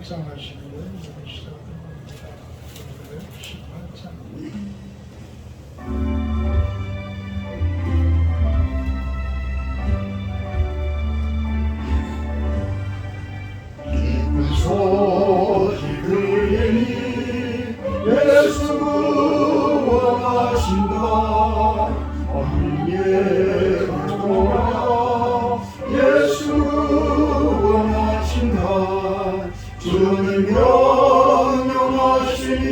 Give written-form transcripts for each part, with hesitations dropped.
묵상하시기를 시작합니다. 오늘의 18장. 기쁜 소식을 들으니 예수 구원하신다. 언니의 돌아 예수 구원하신다. 주는 명령하시니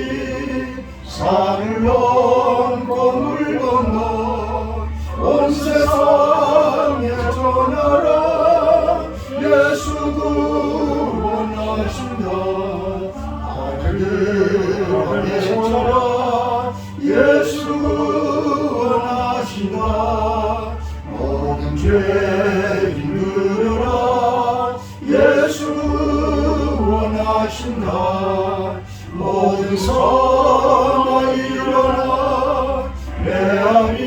산을 넘고 물 건너 온 세상에 전하라. 예수 구원하신다. 하늘을 외쳐라. 예수 구원하신다. 모든 죄인 들으라. 예수 구원하신다. 모든 성아 일어나 내 안이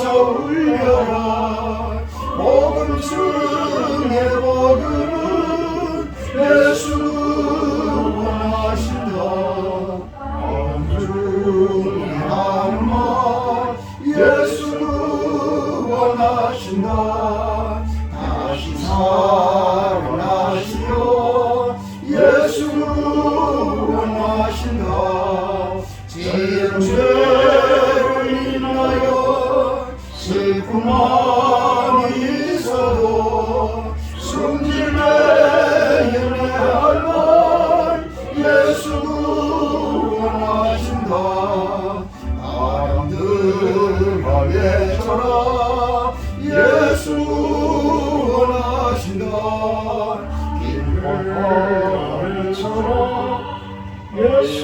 울려라. 복음 중에 복음은 예수 구원하신다. 복음 중에 하는 말 예수 구원하신다. 다시 살아나시오. 예수 구원하신다. 지은 죄를 인하여 슬픔만이 있어도 숨질래 연애할 말 예수 구원하신다. 바람들아 외쳐라. 예수 구원하신다. 길거리라 외쳐라. 예수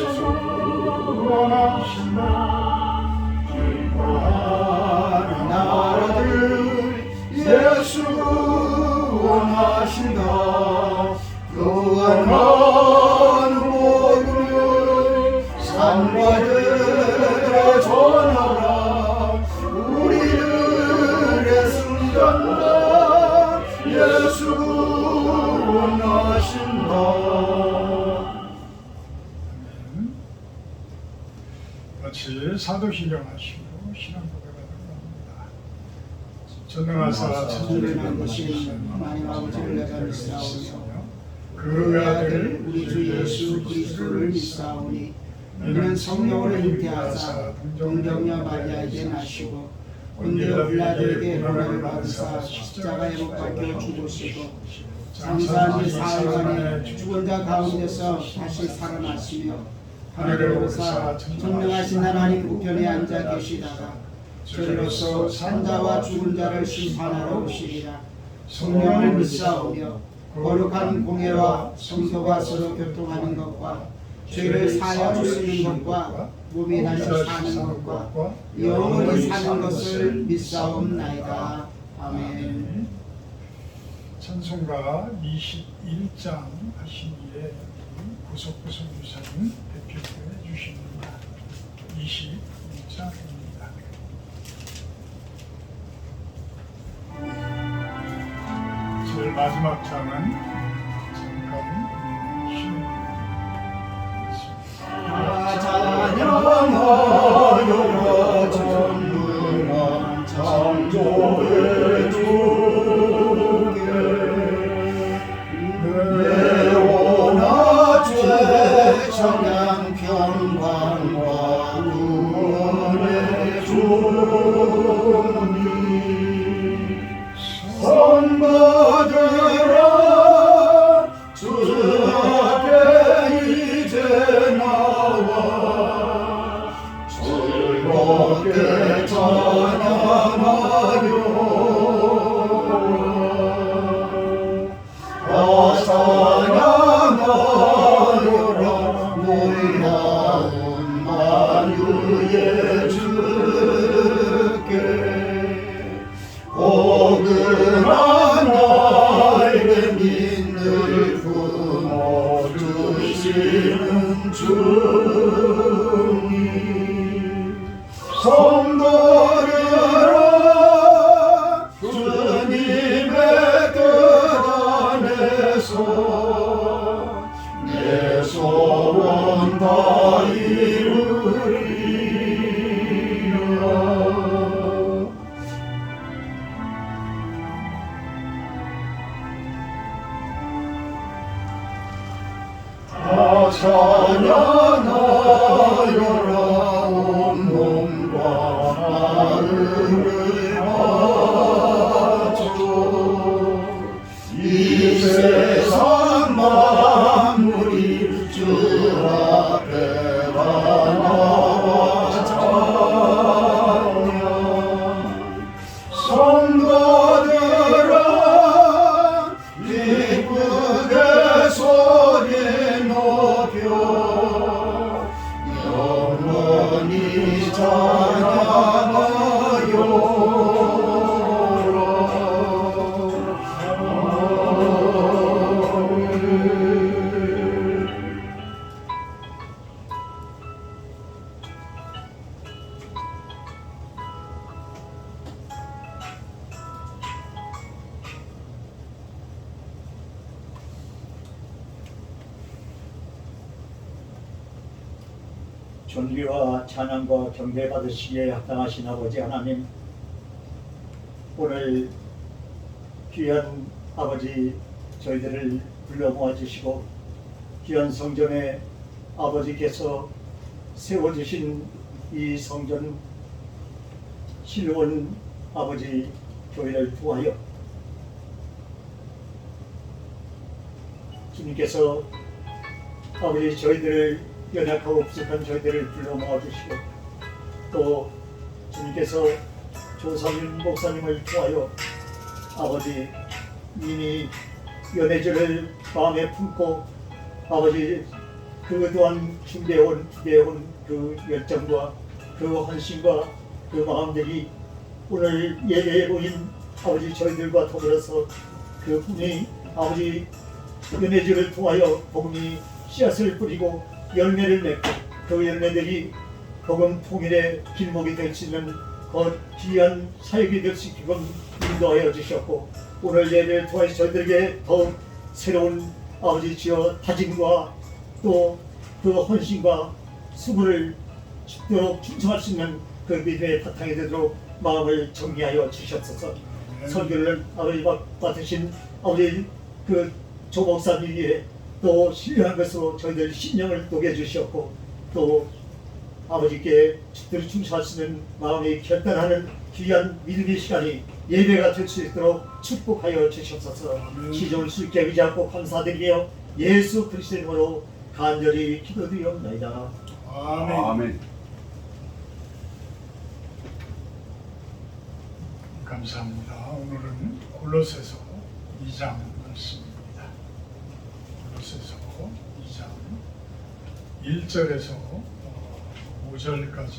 구원하신다. 기뻐하는 나라들 예수 구원하신다. 구원하는 복음을 산과들에 전하라. 우리들의 승전가 예수 구원하신다. 같이 사도신경 하시고 신앙 고백하도록 합니다. 전능하사 천주를 보시는 하나님 아버지를 내가 믿사오며 그 아들 우리 주 예수 그리스도를 믿사오니 이는 성령으로 잉태하사 동정녀 마리아에게 나시고 본디오 빌라도에게 고난을 받으사 십자가에 못 박혀 죽으시고 장사한 지 사흘간에 죽은 자 가운데서 다시 살아나시며 하늘에 오르사 전능하신 하나님 우편에 앉아 계시다가 저리로서 산자와 죽은 자를 심판하러 오시리라. 성령을 믿사오며 거룩한 공예와 성도가 서로 교통하는 것과 죄를 사하여 주시는 것과 몸이 다시 사는 것과 영원히 사는 것을 믿사옵나이다. 아멘. 찬송가 21장 하시기에 구석구석 유사님 대표해 주십니다. 21장입니다. 제일 마지막 장은 잠깐 쉬는 찬양하여 전능한 창조의 주께 내 원하죄 찬양 평강과 구원의 주님 선받으라. 주 앞에 이제 나와 즐겁게 찬양하여 찬양하여라. 놀라운 만유의 주께 오그란 나에게 믿는 품어주시는 주님 성도들아 주님의 뜻 안에서 내 영원 다 이루리라. 다 찬양하여라 온몸과 마음을 바쳐 이 세상 만물이 주 앞에 나와 찬양 성도들아 기쁘게 소리 높여 영원히 존귀와 찬양과 경배 받으시기에 합당하신 아버지 하나님, 오늘 귀한 아버지 저희들을 불러 모아주시고 귀한 성전에 아버지께서 세워주신 이 성전 실로원 아버지 교회를 통하여 주님께서 아버지 저희들을 연약하고 부족한 저희들을 불러 모아주시고 또 주님께서 조상윤 목사님을 통하여 아버지 이미 연애절을 마음에 품고 아버지 그동안 준비해온 그 열정과 그 헌신과 그 마음들이 오늘 예배에 모인 아버지 저희들과 더불어서 그 분이 아버지 연애절을 통하여 복음이 씨앗을 뿌리고 열매를 맺고 그 열매들이 복음 통일의 길목이 될 수 있는 그 귀한 사역이 될 수 있게끔 인도하여 주셨고 오늘 예배를 통해 저희들에게 더욱 새로운 아버지 주여 다짐과 또 그 헌신과 수고를 죽도록 충성할 수 있는 그 믿음의 바탕이 되도록 마음을 정리하여 주셨소서. 설교를 아버지 맡으신 아버지 그 조 목사님 위에 또 신령한 것으로 저희들 신령을 녹여 주셨고 또 아버지께 죽도록 충성할 수 있는 마음이 결단하는 귀한 믿음의 시간이 예배가 될 수 있도록 축복하여 주시옵소서. 시종을 수 있게 의지하고 감사드리며 예수 그리스도의 이름으로 간절히 기도드리옵나이다. 아멘. 아멘. 감사합니다. 오늘은 골로새서 2장 말씀입니다. 골로새서 2장 1절에서 5절까지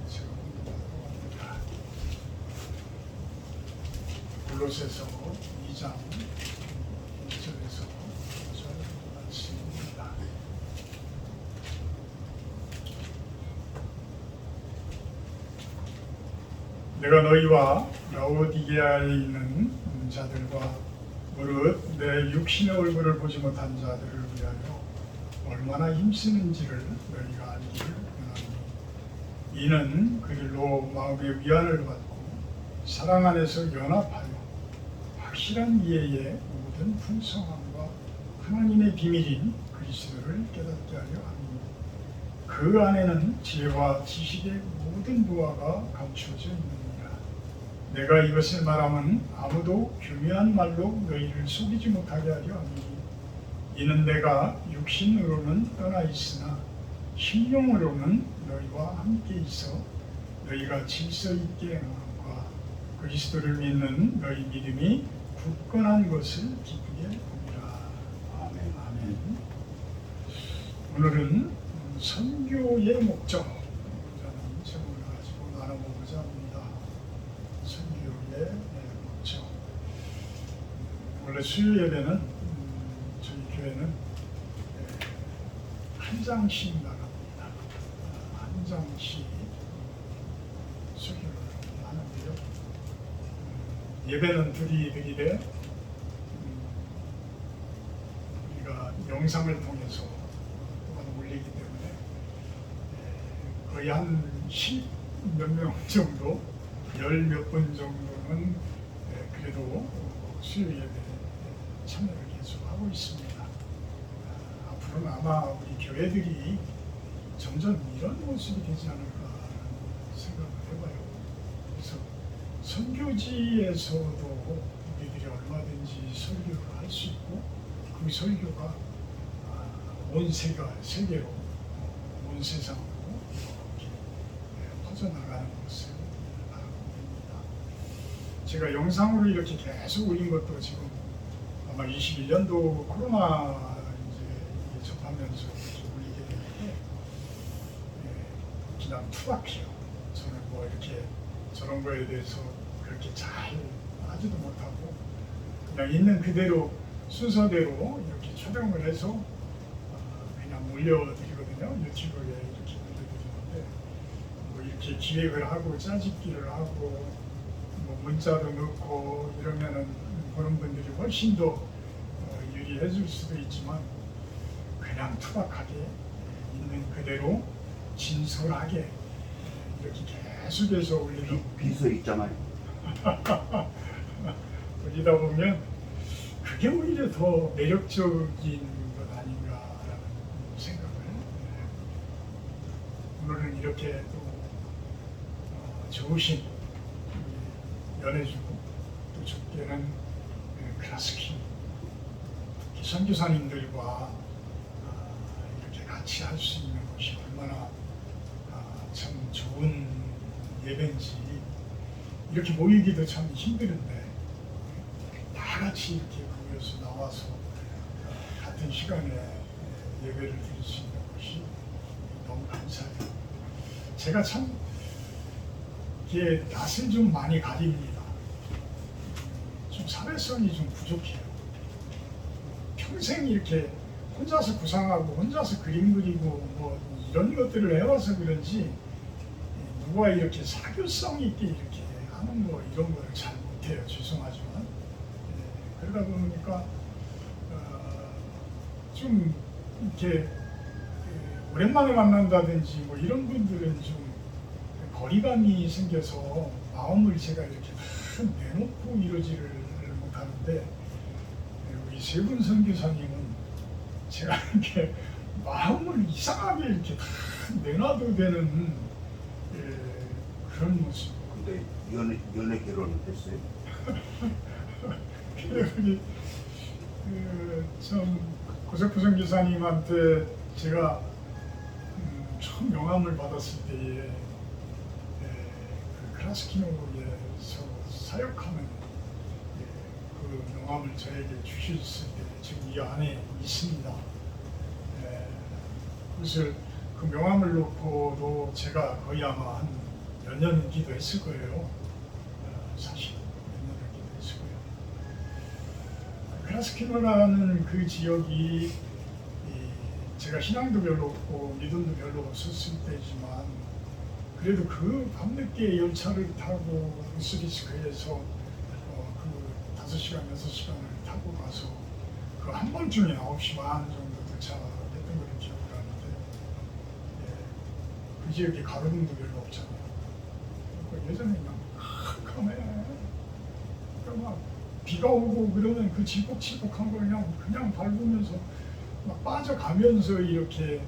제가 공부합니다. 골로새서 2장 1절에서 5절 말씀입니다. 내가 너희와 라오디게아에 있는 자들과 무릇 내 육신의 얼굴을 보지 못한 자들을 위하여 얼마나 힘쓰는지를 너희가 알기를 원하니 이는 그들로 마음의 위안을 받고 사랑 안에서 연합하여 확실한 이해의 모든 풍성함과 하나님의 비밀인 그리스도를 깨닫게 하려 합니다. 그 안에는 지혜와 지식의 모든 노화가 감추어져 있느니라. 내가 이것을 말하면 아무도 교묘한 말로 너희를 속이지 못하게 하려 합니다. 이는 내가 육신으로는 떠나 있으나 심령으로는 너희와 함께 있어 너희가 질서 있게 행함과 그리스도를 믿는 너희 믿음이 굳건한 것을 기쁘게 보리라. 아멘. 아멘. 오늘은 선교의 목적이라는 제목을 가지고 나눠보고자 합니다. 선교의 목적. 원래 수요 예배는 저희 교회는 한 장씩 나갑니다. 한 장씩 수교를 하는데요. 예배는 둘이 되기에 우리가 영상을 통해서 거의 한 10 몇 명 정도, 10 몇 번 정도는 그래도 수요 예배에 참여를 계속 하고 있습니다. 앞으로는 아마 우리 교회들이 점점 이런 모습이 되지 않을까 하는 생각을 해봐요. 그래서 선교지에서도 우리들이 얼마든지 설교를 할 수 있고 그 설교가 온 세계로 온 세상으로 이렇게 퍼져나가는 것을 바라고 있습니다. 제가 영상으로 이렇게 계속 올린 것도 지금 아마 21년도 코로나 이제 접하면서 이렇게 올리게 되는데 그냥 투박해요. 저는 뭐 이렇게 저런 거에 대해서 그렇게 잘 하지도 못하고 그냥 있는 그대로 순서대로 이렇게 촬영을 해서 그냥 올려드리거든요. 유튜브에 이렇게 올려드리는데 뭐 이렇게 기획을 하고 짜집기를 하고 뭐 문자도 넣고 이러면은 보는 분들이 훨씬 더 유리해 줄 수도 있지만 그냥 투박하게 있는 그대로 진솔하게 이렇게 계속해서 올리다 비서 있잖아요. 올리다 보면 그게 오히려 더 매력적인 것 아닌가라는 생각을 오늘은 이렇게 또 좋으신 연해주고 또 좋게는 클라스키 선교사님들과 이렇게 같이 할 수 있는 것이 얼마나 참 좋은 예배인지 이렇게 모이기도 참 힘드는데 다 같이 이렇게 모여서 나와서 같은 시간에 예배를 드릴 수 있는 것이 너무 감사해요. 제가 참 이게 낯을 좀 많이 가립니다. 좀 사회성이 좀 부족해요. 평생 이렇게 혼자서 구상하고 혼자서 그림 그리고 뭐 이런 것들을 해와서 그런지 누가 이렇게 사교성 있게 이렇게 하는 거 이런 거를 잘 못해요. 죄송하지만 그러다 보니까 좀 이렇게 오랜만에 만난다든지 뭐 이런 분들은 좀 거리감이 생겨서 마음을 제가 이렇게 내놓고 이러지를 못하는데 우리 세 분 선교사님은 제가 이렇게 마음을 이상하게 이렇게 내놔도 되는 그런 모습. 근데 연애 결혼을 했어요? 우리 참 고석부 선교사님한테 제가 처음 영감을 받았을 때에 그 클라스키노에서 사역하는 그 영감을 저에게 주셨을 때 지금 이 안에 있습니다. 그것을 그 명함을 놓고도 제가 거의 아마 한 몇 년은 기도했을 거예요. 사실 몇 년을 기도했을 거예요. 클라스키노라는 그 지역이 제가 신앙도 별로 없고 믿음도 별로 없었을 때지만 그래도 그 밤늦게 열차를 타고 우스리스크에서 그 5시간, 6시간을 타고 가서 그 한 번쯤에 9시 반 정도 도착했던 걸 기억을 하는데 그 지역에 가로등도 별로 없잖아요. 예전에 그냥 캄캄해. 막 비가 오고 그러면 그 질퍽질퍽한 걸 그냥 밟으면서 막 빠져가면서 이렇게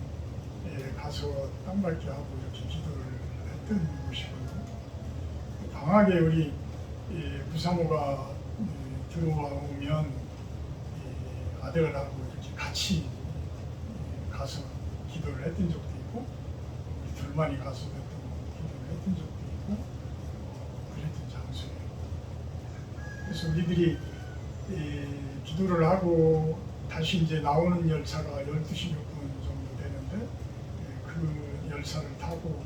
가서 땅 밟기 하고 이렇게 기도를 했던 곳이거든요. 방학에 우리 부사모가 들어오면 아들하고 이렇게 같이 가서 기도를 했던 적도 있고 우리 둘만이 가서 기도를 했던 적도 있고 그랬던 장소예요. 그래서 우리들이 기도를 하고 다시 이제 나오는 열차가 12시 몇 분 정도 되는데 그 열차를 타고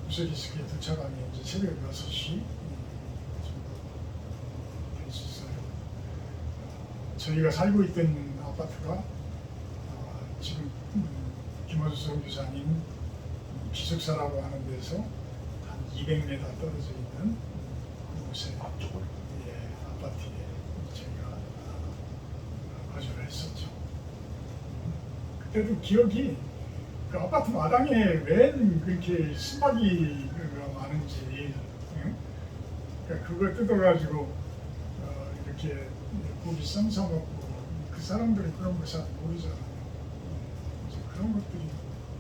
우스리스크에 도착하면 이제 새벽 6시 정도 됐었어요. 저희가 살고 있던 아파트가 지금 김호수 선교사님 기숙사라고 하는 데서 한 200m 떨어져 있는 그곳에 아파트에 저희가 거주를 했었죠. 그때도 기억이 그 아파트 마당에 웬 그렇게 수박이가 많은지, 응? 그러니까 그걸 뜯어가지고 이렇게 고기 쌈싸 먹고, 그 사람들은 그런 거 잘 모르잖아요. 그래서 그런 것들이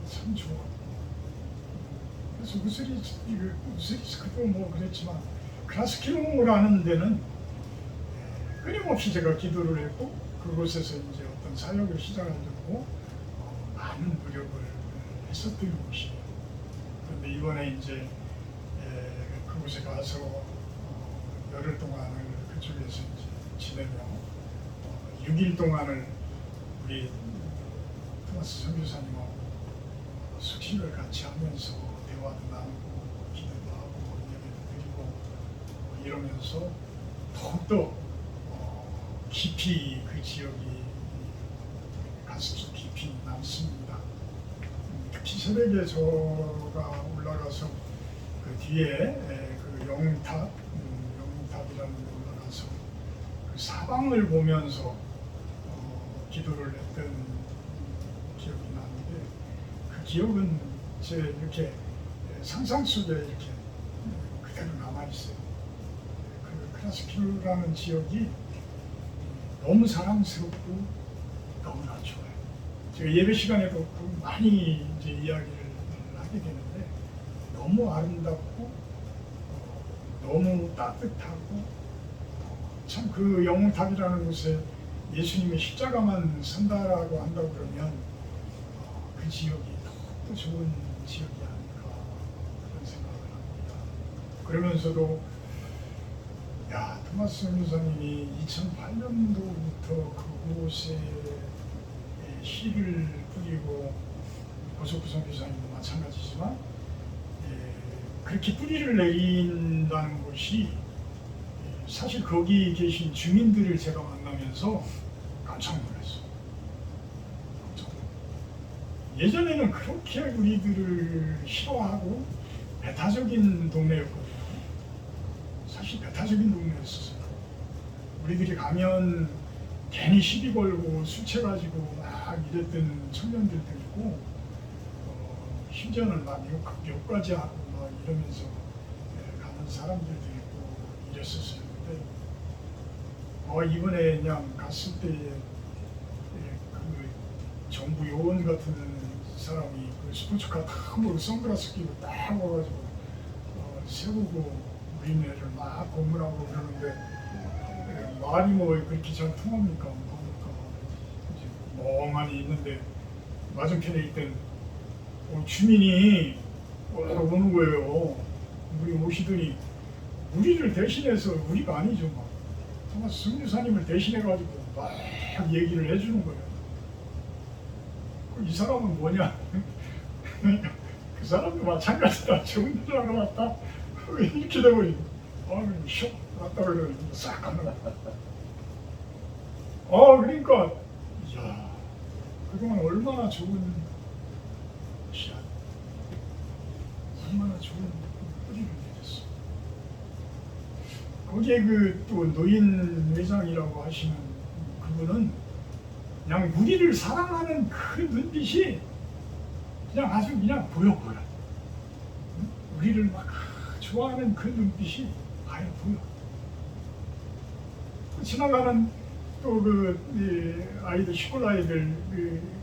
참 좋아. 그래서 우스리스크도 뭐 그랬지만 크라스키노라는 데는 끊임없이 제가 기도를 했고, 그곳에서 이제 어떤 사역을 시작하려고 많은 노력을 했었던 곳이에요. 그런데 이번에 이제 그곳에 가서 열흘 동안을 그쪽에서 이제 지내며 6일 동안을 우리 토마스 선교사님하고 숙식을 같이 하면서 대화도 나누고 기도도 하고 예배도 드리고 이러면서 더욱더 깊이 그 지역이 가슴속 깊이 남습니다. 특히 새벽에 저가 올라가서 그 뒤에 그 영탑이라는 데 올라가서 그 사방을 보면서 기도를 했던 기억이 나는데, 그 기억은 제 이렇게 상상 속에 이렇게 그대로 남아있어요. 그 크라스키르라는 지역이 너무 사랑스럽고 너무나 좋아요. 제가 예배 시간에도 많이 이제 이야기를 하게 되는데, 너무 아름답고 너무 따뜻하고, 참 그 영웅탑이라는 곳에 예수님의 십자가만 산다라고 한다고 그러면 그 지역이 더욱더 좋은 지역이 아닐까 그런 생각을 합니다. 그러면서도 토마스 선교사님이 2008년도부터 그곳에 씨를 뿌리고, 고석구 선교사님도 마찬가지지만 그렇게 뿌리를 내린다는 것이 사실 거기 계신 주민들을 제가 만나면서 깜짝 놀랐어요. 예전에는 그렇게 우리들을 싫어하고 배타적인 동네였거든요. 사실 배타적인 동네였었어요. 우리들이 가면 괜히 시비 걸고 술 취해가지고 막 이랬던 청년들도 있고, 심지어는 막 욕까지 하고 막 이러면서 가는 사람들도 있고 이랬었어요. 근데 이번에 그냥 갔을 때 그 정부 요원 같은 사람이 그 스포츠카 딱 몰고 선글라스 끼고 딱 와가지고 세우고 우리네를 막 고문하고 그러는데, 말이 뭐 그렇게 잘 통합니까? 뭡니까? 이제 멍하니 있는데 맞은편에 있던 주민이 오는 거예요. 우리 오시더니 우리를 대신해서, 우리가 아니죠, 막 토마스 선교사님을 대신해가지고 막 얘기를 해주는 거예요. 이 사람은 뭐냐? 그 사람도 마찬가지다. 좋은 일 하러 왔다. 이렇게 돼버리고, 슉 왔다 그러면 싹 가는 거야. 그러니까, 이야, 그동안 얼마나 좋은 씨앗, 얼마나 좋은 뿌리를 내렸어. 거기에 그 또 노인 회장이라고 하시는 그분은 그냥 우리를 사랑하는 그 눈빛이 그냥 아주 그냥 보여. 우리를 막 좋아하는 그 눈빛이 아예 보여. 지나가는 또 그 아이들, 시골 아이들,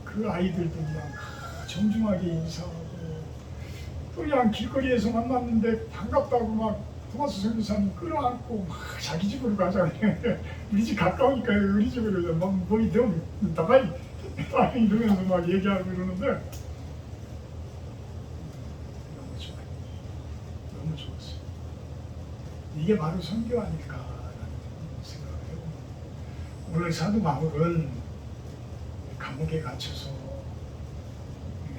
그 아이들도 그냥 정중하게 인사하고, 또 그냥 길거리에서 만났는데 반갑다고 막 토마스 선교사님 끌어안고 막 자기 집으로 가자. 우리 집 가까우니까 우리 집으로 막 뭐이 되면 나가이 이러면서 막 얘기하고 그러는데 너무 좋아요. 너무 좋았어요. 이게 바로 선교 아닐까라는 생각을 해봅니다. 오늘 사도 바울은 감옥에 갇혀서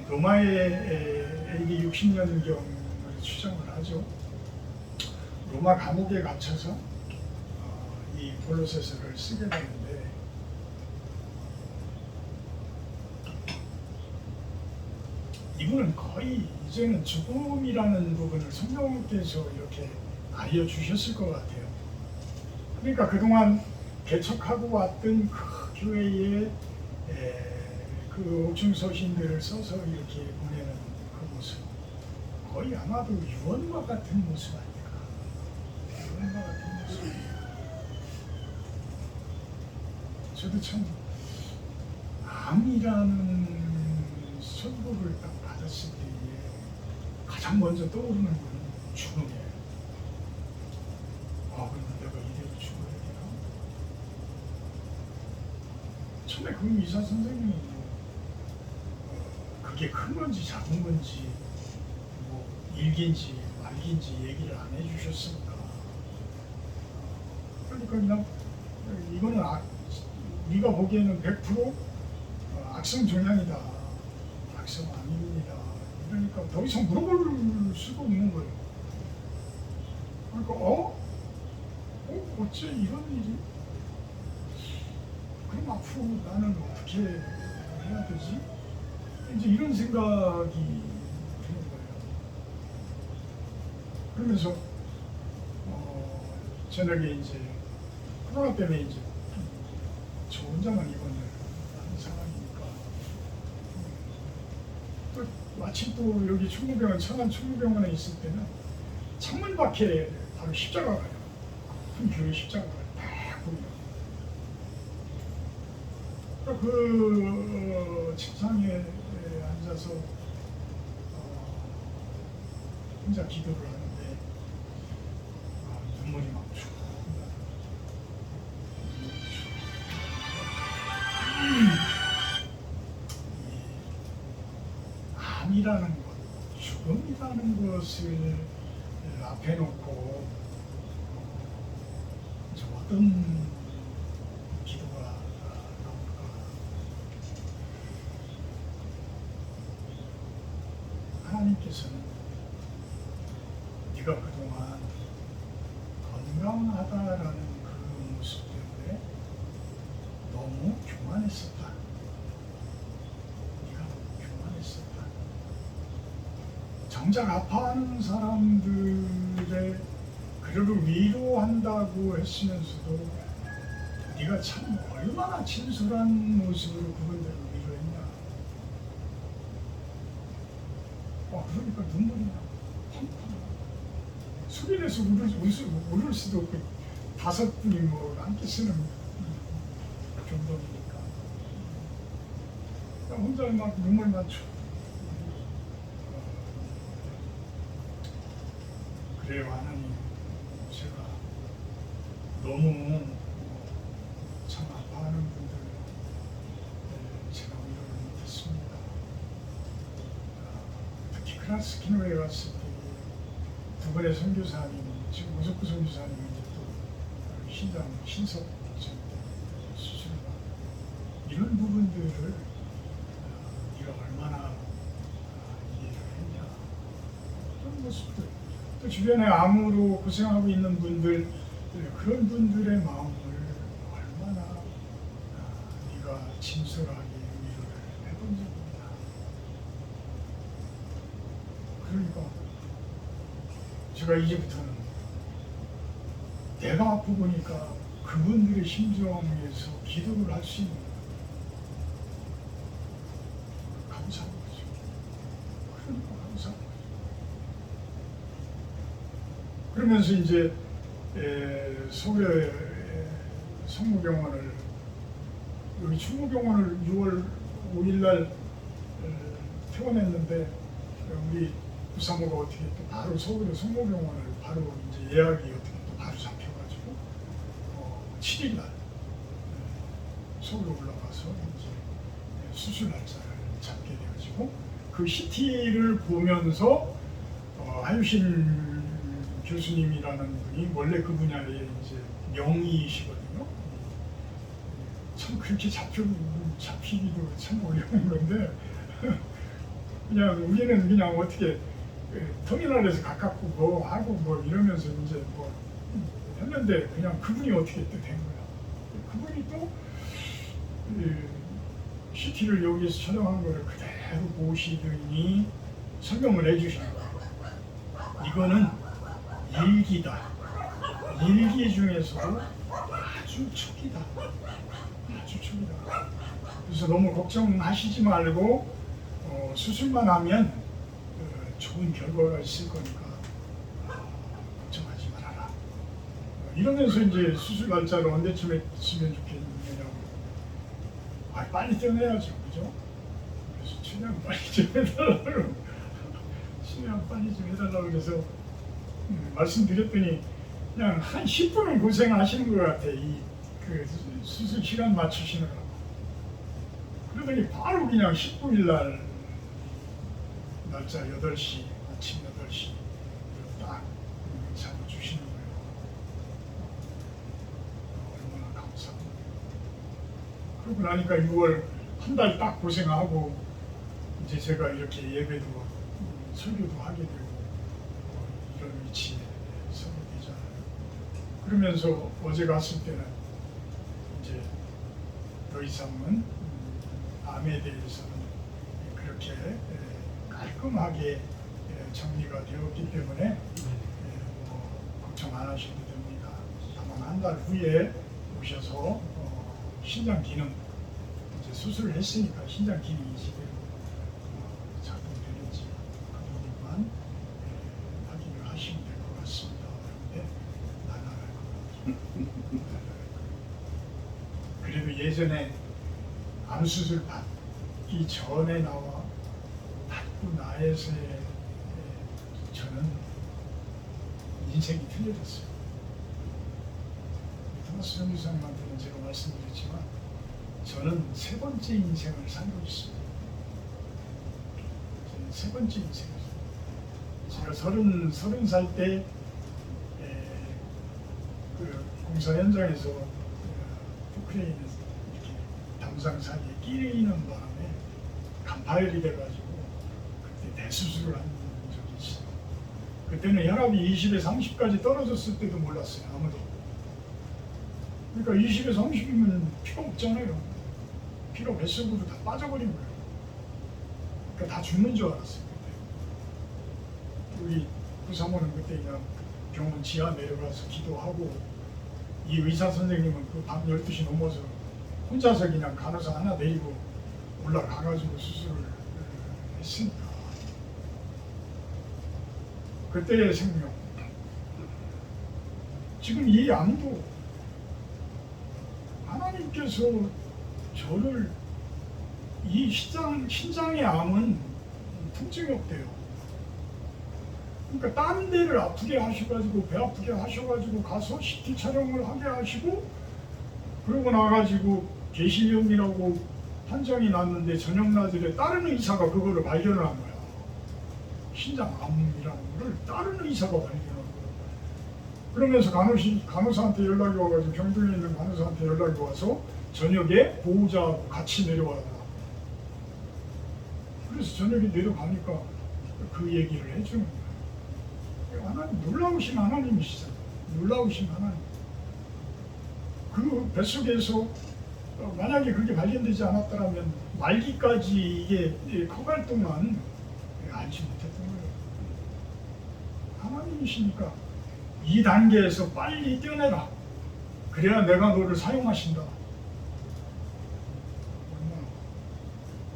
로마에 AD 60년경을 추정을 하죠. 로마 감옥에 갇혀서 이 골로새서를 쓰게 되는데, 이분은 거의 이제는 죽음이라는 부분을 성령께서 이렇게 알려주셨을 것 같아요. 그러니까 그동안 개척하고 왔던 그 교회의 그 옥중 서신들을 써서 이렇게 보내는 그 모습, 거의 아마도 유언과 같은 모습 아닐까. 유언과 같은 모습. 저도 참 암이라는 선고를 딱 받았을 때에 가장 먼저 떠오르는 건 죽음이에요. 아, 그럼 내가 이대로 죽어야 되나? 처음에 그 의사 선생님이 그게 큰 건지 작은 건지 뭐 일기인지 말기인지 얘기를 안 해주셨으니까, 그러니까 그냥 이거는 네가 보기에는 100% 악성 종양이다, 악성 암입니다. 그러니까 더 이상 물어볼 수가 없는 거예요. 그러니까 어째 이런 일이? 그럼 앞으로 나는 어떻게 해야 되지? 이제 이런 생각이 드는 거예요. 그러면서 저녁에 이제 코로나 때문에 이제 저 혼자만 입원을 하는 상황이니까, 또 마침 또 여기 충무병원, 천안 충무병원에 있을 때는 창문 밖에 바로 십자가가 가요. 큰 교회 십자가가 딱 보여요. 그 책상에 앉아서 혼자 기도를 하는데 눈물이 막 쭉 암이라는 것, 죽음이라는 것을 앞에 놓고 어떤 기도가 나올까? 하나님께서는 네가 그동안 건강하다라는 그 모습 때문에 너무 교만했었다. 네가 너무 교만했었다. 정작 아파하는 사람들의 그를 위로한다고 했으면서도 네가 참 얼마나 진솔한 모습으로 그분들을 위로했냐. 그러니까 눈물이 나. 소리 내서 울을 수도 없고 5분이 뭐 함께 쓰는 정도니까 혼자 막 눈물만 쳐. 그래요, 하나님. 제가 너무 참 아파하는 분들 제가 위로를 못했습니다. 특히 크라스키노에 갔을 때 두 번의 선교사님, 지금 오석구 선교사님이 이제 또 신석 수술을 받고 이런 부분들을 네가 얼마나 이해를 했냐, 그런 모습들. 또 주변에 암으로 고생하고 있는 분들, 그런 분들의 마음을 얼마나 네가 진솔하게 위로를 해본 적입니다. 그러니까 제가 이제부터는 내가 아프고 보니까 그분들의 심정에서 기도를 할 수 있는 감사한 거죠. 그러니까 감사한 거죠. 그러면서 이제 서울의 성모병원을, 여기 충무병원을 6월 5일 날 퇴원했는데 우리 부사모가 어떻게 또 바로 서울의 성모병원을 바로 이제 예약이 어떻게 또 바로 잡혀가지고 7일 날 서울로 올라가서 이제 수술 날짜를 잡게 돼가지고 그 CT를 보면서 하유신 교수님이라는 분이 원래 그 분야의 이제 명의이시거든요. 참 그렇게 잡히기도 참 어려운 건데 그냥 우리는 그냥 어떻게 터미널에서 가깝고 뭐 하고 뭐 이러면서 이제 뭐 했는데 그냥 그분이 어떻게 또 된 거야. 그분이 또 CT를 여기서 촬영한 거를 그대로 보시더니 설명을 해주시는 거야. 이거는 일기다. 일기 중에서도 아주 초기다. 아주 초기다. 그래서 너무 걱정하시지 말고 수술만 하면 좋은 결과가 있을 거니까 걱정하지 말아라. 이러면서 이제 수술 날짜를 언제쯤에 쓰면 좋겠느냐고. 빨리 떼어내야죠, 그죠? 그래서 최대한 빨리 좀 해달라고. 최대한 빨리 좀 해달라고 그래서 말씀드렸더니 그냥 한 10분은 고생하시는 것 같아. 그 수술 시간 맞추시느라고. 그러더니 바로 그냥 19일 날 날짜 8시, 아침 8시 딱 잡아주시는 거예요. 얼마나 감사합니다. 그러고 나니까 6월 한 달 딱 고생하고 이제 제가 이렇게 예배도 설교도 하게 되고 이런 위치에 서게 되잖아요. 그러면서 어제 갔을 때는 이제 더 이상은 암에 대해서는 그렇게 깔끔하게 정리가 되었기 때문에 걱정 안 하셔도 됩니다. 다만 한 달 후에 오셔서 신장 기능 이제 수술을 했으니까 신장 기능이 제대로 작동되는지 그 부분만 확인을 하시면 될 것 같습니다. 그런데 안 나갈 것 같아요. 그래도 예전에 암 수술 받기 전에 나와 받고 나에서의 저는 인생이 틀려졌어요. 토마스 정교사님한테는 제가 말씀드렸지만 저는 세 번째 인생을 살고 있습니다. 저는 세 번째 인생을 제가 30살 때 그 공사 현장에서 포크레인에서 이렇게 담장 사이에 끼이는 바람에 간파열이 돼가지고 그때 대수술을 한 적이 있어요. 그때는 혈압이 20에 30까지 떨어졌을 때도 몰랐어요. 아무도. 그러니까 20에 30이면 피가 없잖아요. 피가 뱃속으로 다 빠져버린 거예요. 그러니까 다 죽는 줄 알았어요. 그때. 우리 부사모는 그때 그냥 병원 지하 내려가서 기도하고 이 의사 선생님은 그 밤 12시 넘어서 혼자서 그냥 간호사 하나 내리고 올라가가지고 수술을 했으니까 그때의 생명. 지금 이 암도 하나님께서 저를 이 신장의 암은 통증이 없대요. 그러니까 다른 데를 아프게 하셔가지고 배 아프게 하셔가지고 가서 CT 촬영을 하게 하시고 그러고 나가지고 개시염이라고 판정이 났는데 저녁낮에 다른 의사가 그거를 발견을 한 거야. 신장암이라는 거를 다른 의사가 발견한 거야. 그러면서 간호사한테 연락이 와가지고 경동에 있는 간호사한테 연락이 와서 저녁에 보호자하고 같이 내려와라. 그래서 저녁에 내려가니까 그 얘기를 해주는 거야. 하나님, 놀라우신 하나님이시잖아요. 놀라우신 하나님. 그 뱃속에서 만약에 그게 발견되지 않았더라면 말기까지 이게 커갈 동안 알지 못했던 거예요. 하나님이시니까 이 단계에서 빨리 떼어내라. 그래야 내가 너를 사용하신다.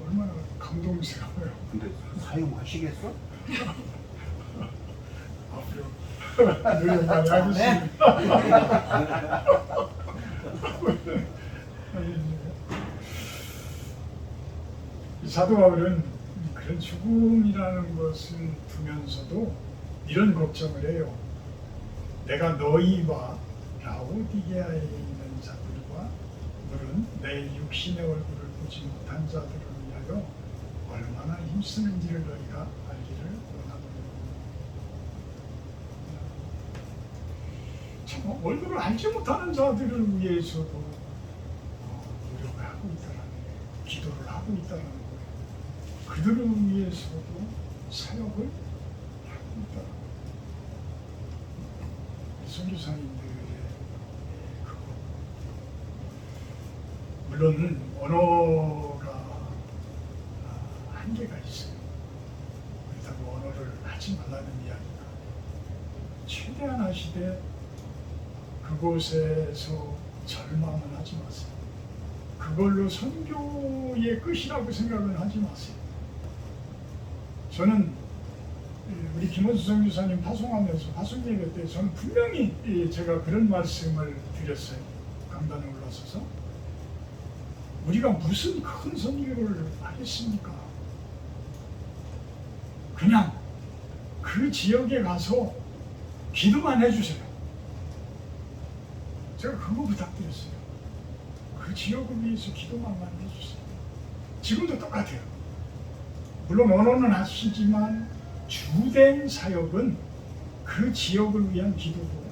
얼마나 감동스러워요. 근데 사용하시겠어? 앞으로 노력 많이 하겠습니다. 이 사도 바울은 그런 죽음이라는 것을 두면서도 이런 걱정을 해요. 내가 너희와 라오디게아에 있는 자들과 물은 내 육신의 얼굴을 보지 못한 자들을 위하여 얼마나 힘쓰는지를 너희가 알기를 원하노라. 참 얼굴을 알지 못하는 자들을 위해서도 노력을 하고 있다는 거예요. 기도를 하고 있다는 거예요. 그들을 위해서도 사역을 하고 있다는 거예요. 선교사님들의 그거 물론 언어가 한계가 있어요. 그렇다고 언어를 하지 말라는 이야기가 최대한 하시되 그곳에서 절망은 하지 마세요. 그 그걸로 선교의 끝이라고 생각은 하지 마세요. 저는 우리 김원수 선교사님 파송하면서 파송 예배 때 저는 분명히 제가 그런 말씀을 드렸어요. 강단에 올라서서 우리가 무슨 큰 선교를 하겠습니까? 그냥 그 지역에 가서 기도만 해주세요. 제가 그거 부탁드렸어요. 그 지역을 위해서 기도만 해주세요. 지금도 똑같아요. 물론 언어는 하시지만 주된 사역은 그 지역을 위한 기도고,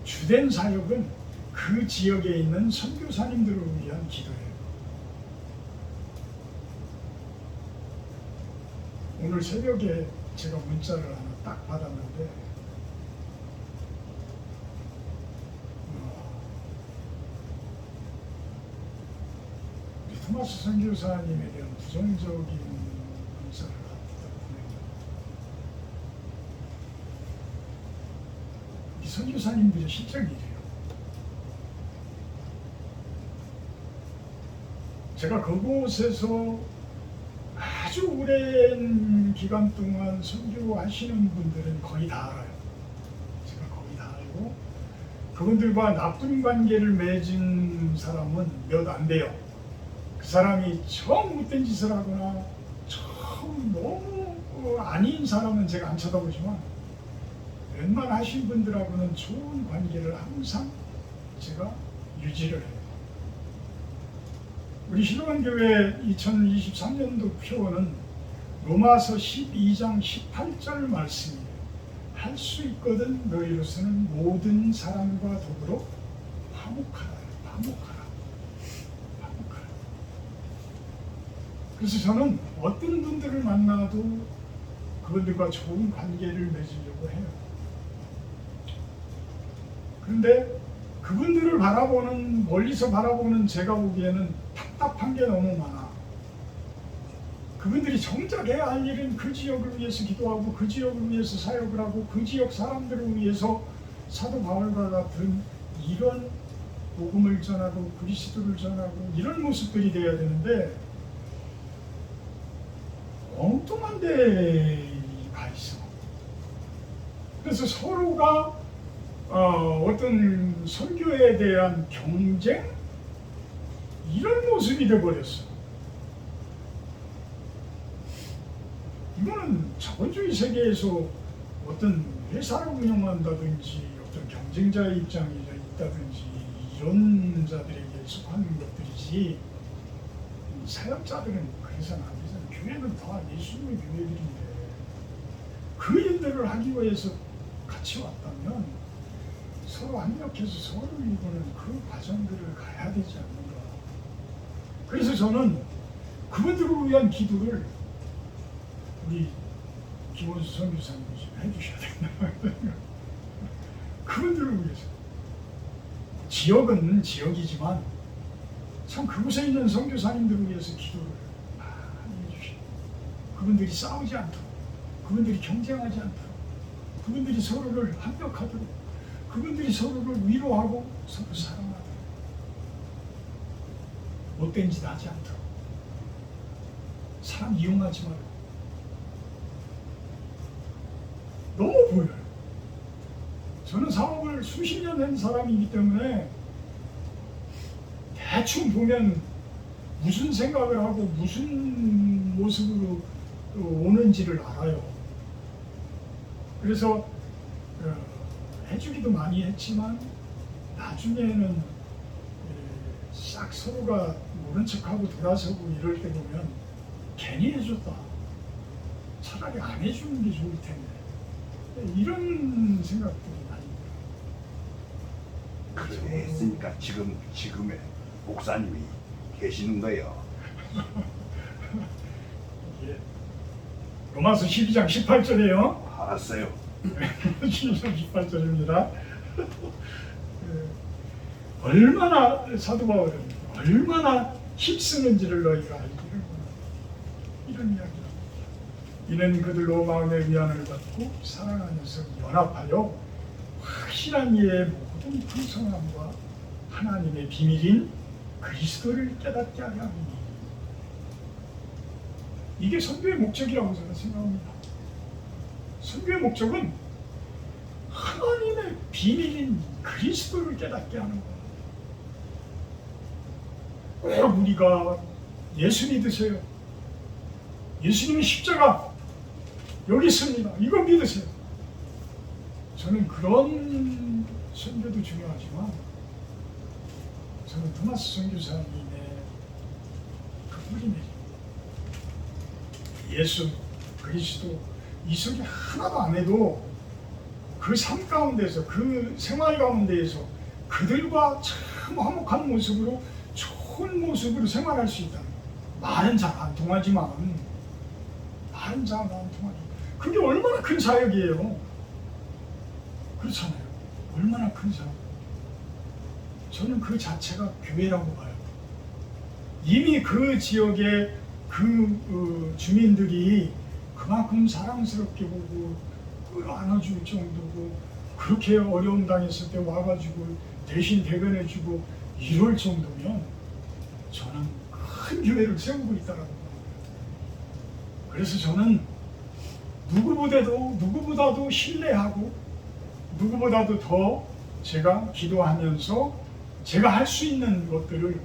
주된 사역은 그 지역에 있는 선교사님들을 위한 기도예요. 오늘 새벽에 제가 문자를 하나 딱 받았는데 우리 토마스 선교사님에 대한 부정적인 문자를 갖다 보내요. 이 선교사님들의 실적 일이에요. 제가 그곳에서 아주 오랜 기간 동안 선교하시는 분들은 거의 다 알아요. 제가 거의 다 알고, 그분들과 나쁜 관계를 맺은 사람은 몇 안 돼요. 그 사람이 처음 못된 짓을 하거나 처음 너무 아닌 사람은 제가 안 쳐다보지만 웬만하신 분들하고는 좋은 관계를 항상 제가 유지를 해요. 우리 신원교회 2023년도 표어는 로마서 12장 18절 말씀이에요. 할 수 있거든 너희로서는 모든 사람과 더불어 화목하라. 화목하라. 화목하라. 그래서 저는 어떤 분들을 만나도 그분들과 좋은 관계를 맺으려고 해요. 그런데 그분들을 바라보는, 멀리서 바라보는 제가 보기에는 답답한 게 너무 많아. 그분들이 정작 해야 할 일은 그 지역을 위해서 기도하고 그 지역을 위해서 사역을 하고 그 지역 사람들을 위해서 사도 바울과 같은 이런 복음을 전하고 그리스도를 전하고 이런 모습들이 돼야 되는데 엉뚱한 데 가 있어. 그래서 서로가 어떤 선교에 대한 경쟁? 이런 모습이 돼버렸어. 이거는 자본주의 세계에서 어떤 회사를 운영한다든지 어떤 경쟁자의 입장이 있다든지 이런 자들에게 속하는 것들이지, 사역자들은 그래서는 안 되잖아. 교회는 다 예수님의 교회들인데 그 일들을 하기 위해서 같이 왔다면 서로 합력해서 서로를 이루는 그 과정들을 가야 되지 않는가. 그래서 저는 그분들을 위한 기도를 우리 김원수 선교사님이 좀 해주셔야 된다. 그분들을 위해서. 지역은 지역이지만 참 그곳에 있는 선교사님들을 위해서 기도를 많이 해주시고, 그분들이 싸우지 않도록, 그분들이 경쟁하지 않도록, 그분들이 서로를 합력하도록, 그분들이 서로를 위로하고 서로 사랑하도록, 못된 짓 하지 않도록, 사람 이용하지 말고. 너무 보여요. 저는 사업을 수십 년 한 사람이기 때문에 대충 보면 무슨 생각을 하고 무슨 모습으로 오는지를 알아요. 그래서 해주기도 많이 했지만 나중에는 싹 서로가 모른 척하고 돌아서고 이럴 때 보면 괜히 해줬다. 차라리 안 해주는 게 좋을 텐데. 이런 생각들이 많이 들어요. 그렇게 했으니까 지금의 목사님이 계시는 거예요. 이게 로마서 12장 18절이에요. 알았어요. 12장 18절입니다. 얼마나 사도 바울은 얼마나 힘쓰는지를 너희가 알기를 원하노라. 이런 이야기입니다. 이는 그들로 마음의 위안을 받고 사랑 안에서 연합하여 확실한 이의 모든 풍성함과 하나님의 비밀인 그리스도를 깨닫게 하려 함이니. 이게 선교의 목적이라고 저는 생각합니다. 선교의 목적은 하나님의 비밀인 그리스도를 깨닫게 하는 거예요. 꼭 우리가 예수 믿으세요. 예수님의 십자가 여기 있습니다. 이거 믿으세요. 저는 그런 선교도 중요하지만 저는 토마스 선교사님의 그 뿌리내림, 예수, 그리스도 이 소리 하나도 안 해도 그 삶 가운데서 그 생활 가운데에서 그들과 참 화목한 모습으로 좋은 모습으로 생활할 수 있다는 거예요. 말은 잘 안 통하지만 말은 잘 안 통하지. 그게 얼마나 큰 사역이에요. 그렇잖아요. 얼마나 큰 사역. 저는 그 자체가 교회라고 봐요. 이미 그 지역의 그 주민들이 그만큼 사랑스럽게 보고 끌어안아줄 정도고, 그렇게 어려움 당했을 때 와가지고 대신 대변해주고 이럴 정도면 저는 큰 교회를 세우고 있다라고 봐요. 그래서 저는 누구보다도 신뢰하고 누구보다도 더 제가 기도하면서 제가 할 수 있는 것들을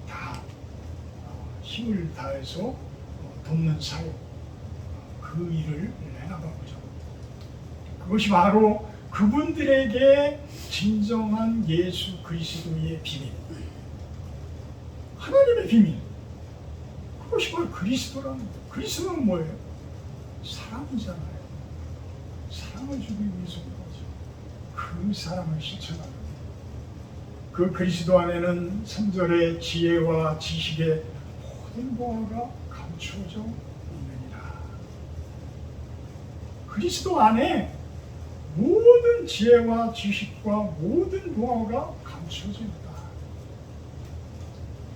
다 힘을 다해서 돕는 사역, 그 일을 해나가고자. 그것이 바로 그분들에게 진정한 예수 그리스도의 비밀, 하나님의 비밀, 그것이 바로 그리스도라는 거예요. 그리스도는 뭐예요? 사랑이잖아요. 사랑을 주기 위해서 온 거죠. 그 사랑을 실천하는 거예요. 그 그리스도 안에는 3절의 지혜와 지식의 모든 보화가 감추어져 있느니라. 그리스도 안에 모든 지혜와 지식과 모든 보화가 감추어져 있다.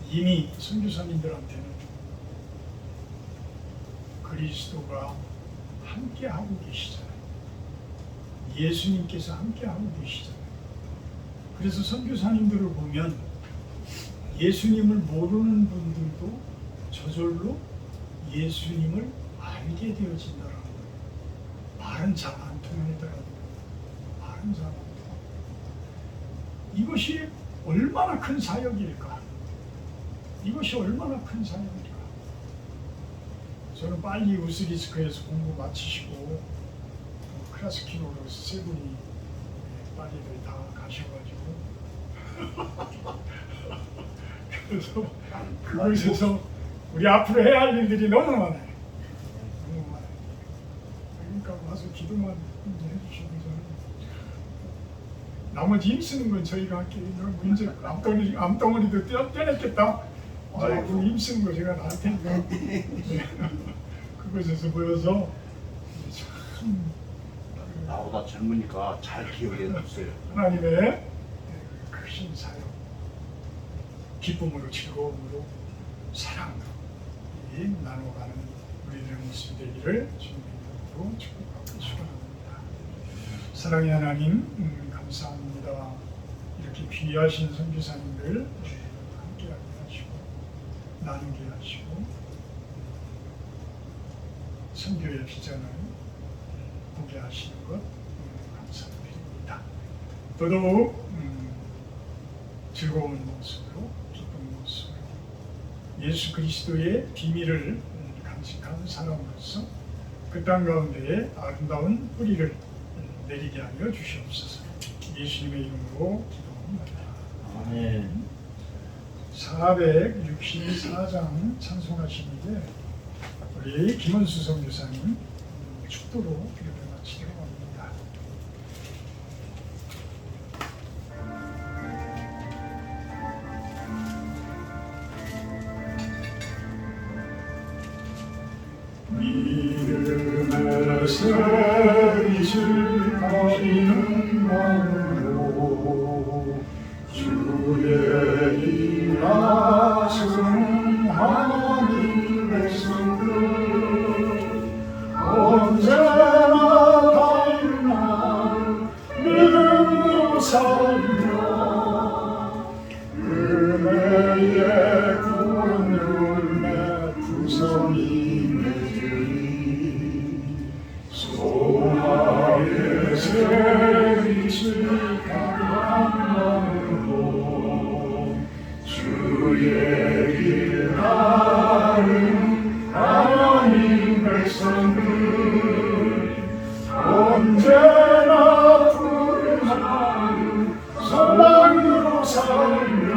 이미 선교사님들한테는 그리스도가 함께하고 계시잖아요. 예수님께서 함께하고 계시잖아요. 그래서 선교사님들을 보면 예수님을 모르는 분들도 저절로 예수님을 알게 되어진다는 거예요. 말은 잘 안 통하더라도 말은 잘 안 통하고. 이것이 얼마나 큰 사역일까? 이것이 얼마나 큰 사역일까? 저는 빨리 우스리스크에서 공부 마치시고 클라스키노로 세 분이 빨리들 다 가셔가지고 그래서 그곳에서 우리 앞으로 해야 할 일들이 너무 많아요. 너무 많아요. 그러니까 와서 기도만 해주시고 저는 나머지 힘쓰는 건 저희가 할게요. 이제 암덩어리도 떼냈겠다. 그 힘쓰는 거 제가 다 할 테니까. 네. 그곳에서 모여서 참 나보다 젊으니까 잘 기억해 두세요. 하나님의 크신 사역, 기쁨으로 즐거움으로 사랑으로 나눠가는 우리들의 모습 되기를 주님의 이름으로 축복하고 축원합니다. 사랑의 하나님, 감사합니다. 이렇게 귀하신 선교사님들 함께하게 하시고 나누게 하시고 선교의 비전을 보게 하시는 것 감사드립니다. 더더욱 즐거운 모습으로, 기쁜 모습으로 예수 그리스도의 비밀을 간직하는 사람으로서 그 땅 가운데에 아름다운 뿌리를 내리게 하여 주시옵소서. 예수님의 이름으로 기도합니다. 아멘. 464장 찬송하시는데 우리 김원수 선교사님 축도로 기도를 마치도록 합니다. 믿음의 새빛을 가리는 마음으로 주의 일하시는 하나님 백성들 언제나 달난 믿음으로 살며 은혜 백성들 언제나 푸른 소망으로 살며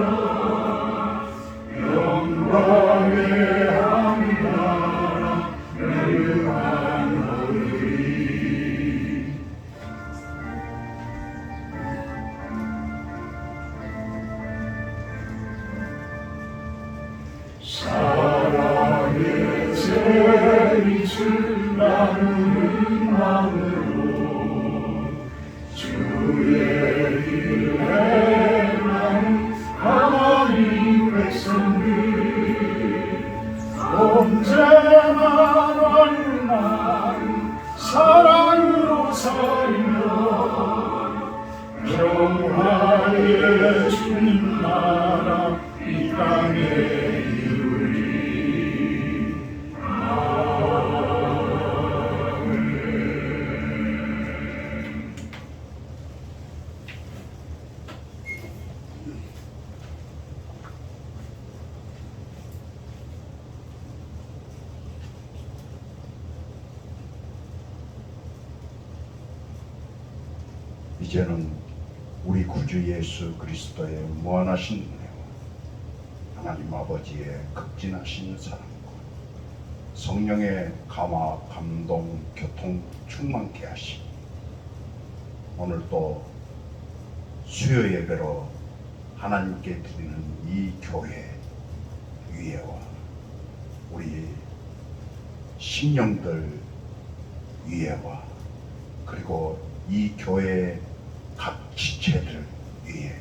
영광의 한 나라 누리리. 사랑의 재미줄 나누는 마음으로 주의 일을 행하는 하나님 백성들 언제나 널난 사랑으로 살며 평화의 주님 나라 이 땅에 이루리. 이제는 우리 구주 예수 그리스도의 무한하신 은혜와 하나님 아버지의 극진하신 사랑과 성령의 감화, 감동, 교통 충만케 하시 오늘 또 수요 예배로 하나님께 드리는 이 교회 위에와 우리 신령들 위에와 그리고 이 교회의 각 지체들 위에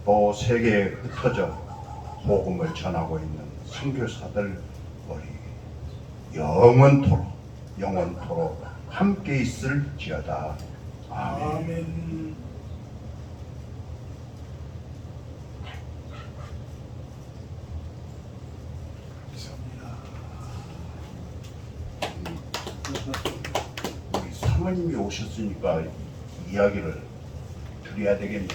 또 세계에 흩어져 복음을 전하고 있는 선교사들 머리 영원토록 함께 있을지어다. 아멘. 아멘. 감사합니다. 우리 사모님이 오셨으니까 이야기를 드려야 되겠네.